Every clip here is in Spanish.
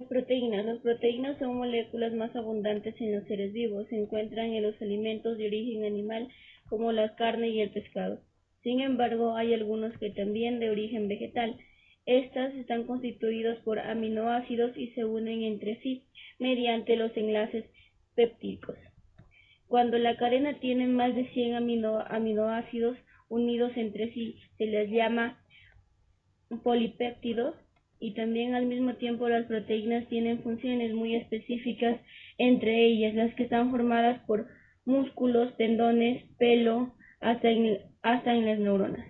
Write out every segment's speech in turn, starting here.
Proteínas. Las proteínas son moléculas más abundantes en los seres vivos. Se encuentran en los alimentos de origen animal como la carne y el pescado. Sin embargo, hay algunos que también de origen vegetal. Estas están constituidas por aminoácidos y se unen entre sí mediante los enlaces péptidos. Cuando la cadena tiene más de 100 aminoácidos unidos entre sí, se les llama polipéptidos. Y también al mismo tiempo las proteínas tienen funciones muy específicas, entre ellas las que están formadas por músculos, tendones, pelo, hasta en las neuronas.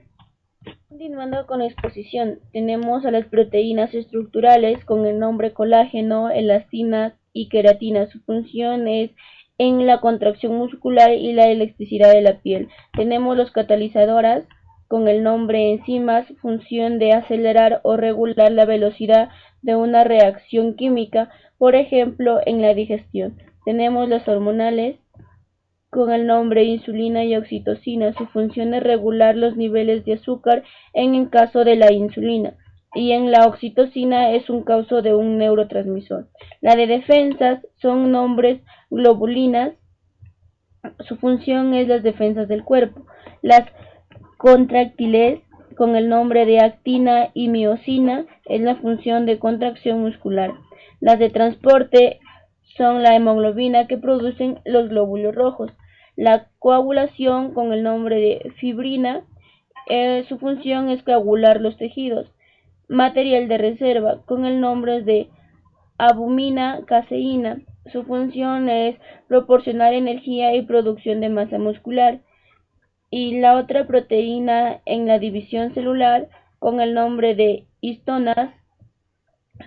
Continuando con la exposición, tenemos a las proteínas estructurales con el nombre colágeno, elastina y queratina. Su función es en la contracción muscular y la elasticidad de la piel. Tenemos los catalizadoras con el nombre enzimas, función de acelerar o regular la velocidad de una reacción química, por ejemplo, en la digestión. Tenemos las hormonales con el nombre insulina y oxitocina. Su función es regular los niveles de azúcar en el caso de la insulina, y en la oxitocina es un causa de un neurotransmisor. La de defensas son nombres globulinas. Su función es las defensas del cuerpo. Las contráctiles con el nombre de actina y miosina es la función de contracción muscular. Las de transporte son la hemoglobina que producen los glóbulos rojos. La coagulación con el nombre de fibrina, su función es coagular los tejidos. Material de reserva con el nombre de albúmina, caseína. Su función es proporcionar energía y producción de masa muscular. Y la otra proteína en la división celular con el nombre de histonas.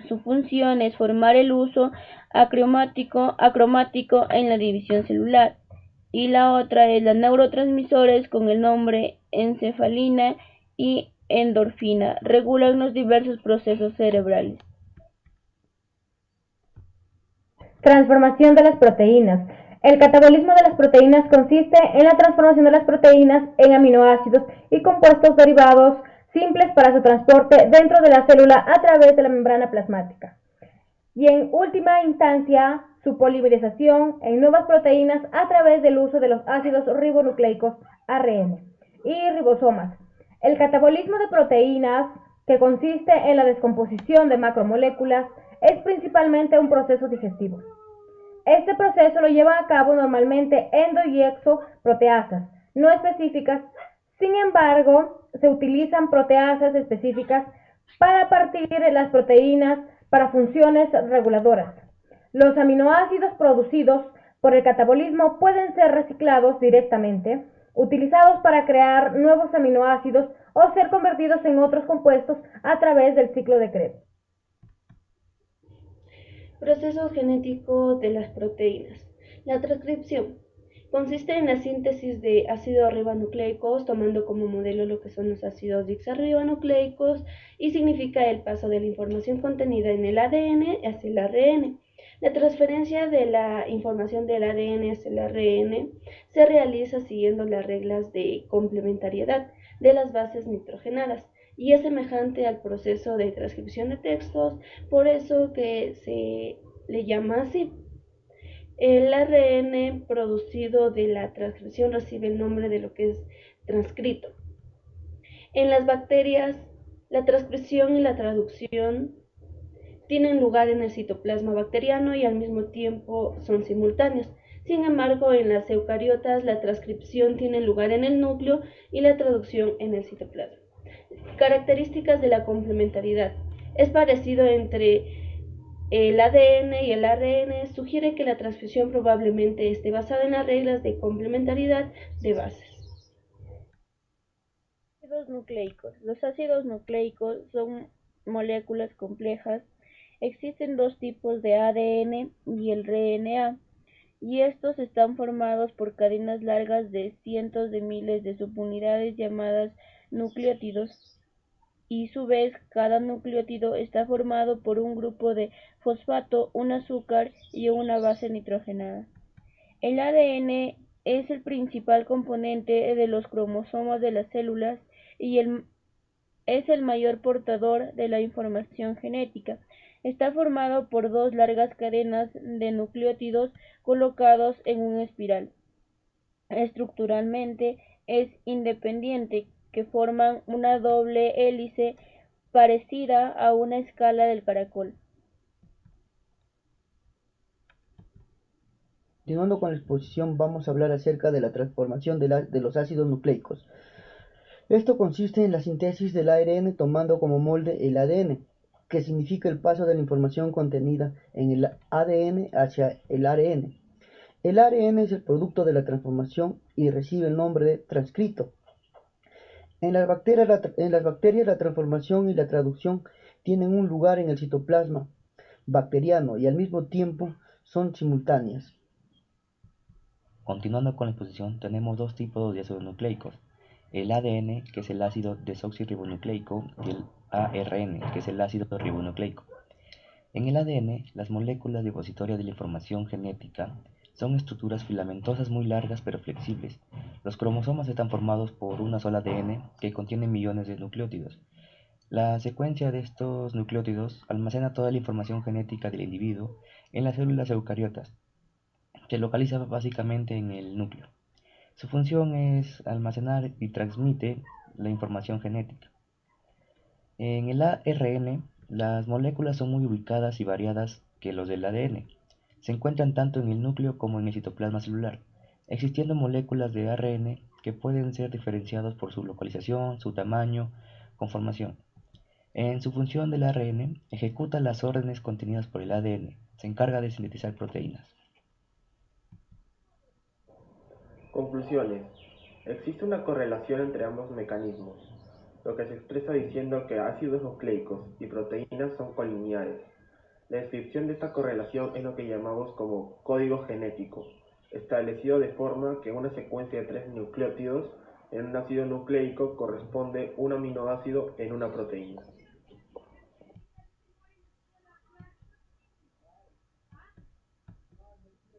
Su función es formar el uso acromático en la división celular. Y la otra es los neurotransmisores con el nombre encefalina y endorfina. Regulan los diversos procesos cerebrales. Transformación de las proteínas. El catabolismo de las proteínas consiste en la transformación de las proteínas en aminoácidos y compuestos derivados simples para su transporte dentro de la célula a través de la membrana plasmática. Y en última instancia, su polimerización en nuevas proteínas a través del uso de los ácidos ribonucleicos ARN y ribosomas. El catabolismo de proteínas, que consiste en la descomposición de macromoléculas, es principalmente un proceso digestivo. Este proceso lo llevan a cabo normalmente endo y exoproteasas no específicas. Sin embargo, se utilizan proteasas específicas para partir las proteínas para funciones reguladoras. Los aminoácidos producidos por el catabolismo pueden ser reciclados directamente, utilizados para crear nuevos aminoácidos o ser convertidos en otros compuestos a través del ciclo de Krebs. Proceso genético de las proteínas. La transcripción consiste en la síntesis de ácidos ribonucleicos, tomando como modelo lo que son los ácidos desoxirribonucleicos, y significa el paso de la información contenida en el ADN hacia el ARN. La transferencia de la información del ADN hacia el ARN se realiza siguiendo las reglas de complementariedad de las bases nitrogenadas y es semejante al proceso de transcripción de textos, por eso que se le llama así. El ARN producido de la transcripción recibe el nombre de lo que es transcrito. En las bacterias, la transcripción y la traducción tienen lugar en el citoplasma bacteriano y al mismo tiempo son simultáneos. Sin embargo, en las eucariotas, la transcripción tiene lugar en el núcleo y la traducción en el citoplasma. Características de la complementariedad. Es parecido entre el ADN y el ARN, sugiere que la transcripción probablemente esté basada en las reglas de complementariedad de bases. Ácidos nucleicos. Los ácidos nucleicos son moléculas complejas. Existen dos tipos de ADN y el RNA, y estos están formados por cadenas largas de cientos de miles de subunidades llamadas nucleótidos, y su vez cada nucleótido está formado por un grupo de fosfato, un azúcar y una base nitrogenada. El ADN es el principal componente de los cromosomas de las células y es el mayor portador de la información genética. Está formado por dos largas cadenas de nucleótidos colocados en una espiral. Estructuralmente es independiente, que forman una doble hélice parecida a una escala del caracol. Continuando con la exposición, vamos a hablar acerca de la transformación de los ácidos nucleicos. Esto consiste en la síntesis del ARN tomando como molde el ADN, que significa el paso de la información contenida en el ADN hacia el ARN. El ARN es el producto de la transformación y recibe el nombre de transcrito. En las bacterias la transformación y la traducción tienen un lugar en el citoplasma bacteriano y al mismo tiempo son simultáneas. Continuando con la exposición, tenemos dos tipos de ácidos nucleicos: el ADN, que es el ácido desoxirribonucleico, y el ARN, que es el ácido ribonucleico. En el ADN, las moléculas depositorias de la información genética son estructuras filamentosas muy largas pero flexibles. Los cromosomas están formados por una sola ADN que contiene millones de nucleótidos. La secuencia de estos nucleótidos almacena toda la información genética del individuo en las células eucariotas. Se localiza básicamente en el núcleo. Su función es almacenar y transmite la información genética. En el ARN, las moléculas son muy ubicadas y variadas que los del ADN. Se encuentran tanto en el núcleo como en el citoplasma celular, existiendo moléculas de ARN que pueden ser diferenciadas por su localización, su tamaño, conformación. En su función, del ARN ejecuta las órdenes contenidas por el ADN. Se encarga de sintetizar proteínas. Conclusiones. Existe una correlación entre ambos mecanismos, lo que se expresa diciendo que ácidos nucleicos y proteínas son colineares. La descripción de esta correlación es lo que llamamos como código genético, establecido de forma que una secuencia de 3 nucleótidos en un ácido nucleico corresponde a un aminoácido en una proteína.